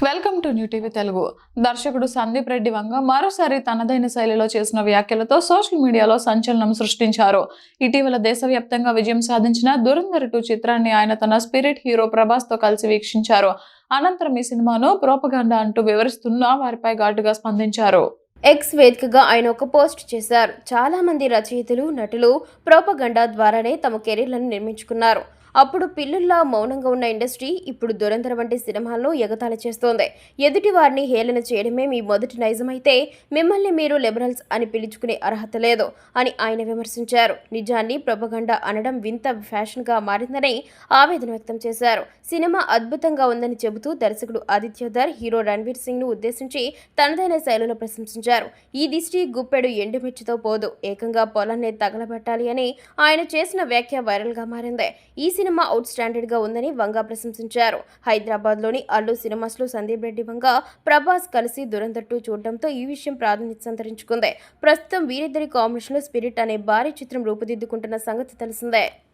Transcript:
Welcome to new TV Telugu. దర్శకుడు సందీప్ రెడ్డి వంగ మరోసారి తనదైన శైలిలో చేసిన వ్యాఖ్యలతో సోషల్ మీడియాలో సంచలనం సృష్టించారు. ఇటీవల దేశవ్యాప్తంగా విజయం సాధించిన దురంధర్ 2 చిత్రాన్ని ఆయన తన స్పిరిట్ హీరో ప్రభాస్ తో కలిసి వీక్షించారు. అనంతరం ఈ సినిమాను ప్రోపగండా అంటూ వివరిస్తున్న వారిపై ఘాటుగా స్పందించారు. ఎక్స్ వేదికగా ఆయన ఒక పోస్ట్ చేశారు. చాలా మంది రచయితలు, నటులు ప్రోపగండా ద్వారానే తమ కెరీర్లను నిర్మించుకున్నారు. అప్పుడు పిల్లుల్లా మౌనంగా ఉన్న ఇండస్ట్రీ ఇప్పుడు దురంధర్ వంటి సినిమాలను ఎగతాళి చేస్తోంది. ఎదుటి వారిని హేళన చేయడమే మీ మొదటి నైజమైతే మిమ్మల్ని మీరు లిబరల్స్ అని పిలుచుకునే అర్హత లేదు అని ఆయన విమర్శించారు. నిజాన్ని ప్రోపగండా అనడం వింత ఫ్యాషన్గా మారిందని ఆవేదన వ్యక్తం చేశారు. సినిమా అద్భుతంగా ఉందని చెబుతూ దర్శకుడు ఆదిత్యధర్ హీరో రణ్వీర్ సింగ్ ను ఉద్దేశించి తనదైన శైలిలో ప్రశంసించారు. ఈ దిష్టి గుప్పెడు ఎండుమిర్చితో పోదు, ఏకంగా పొలాన్ని తగలబెట్టాలి అని ఆయన చేసిన వ్యాఖ్య వైరల్ గా మారింది. ఈ సినిమా అవుట్ స్టాండర్డ్ గా ఉందని వంగ ప్రశంసించారు. హైదరాబాద్ లోని అల్లు సినిమాస్ లో సందీప్ రెడ్డి వంగ, ప్రభాస్ కలిసి దురంధర్ 2 చూడడంతో ఈ విషయం ప్రాధాన్యత సంతరించుకుంది. ప్రస్తుతం వీరిద్దరి కాంబినేషన్ లో స్పిరిట్ అనే భారీ చిత్రం రూపుదిద్దుకుంటున్న సంగతి తెలిసిందే.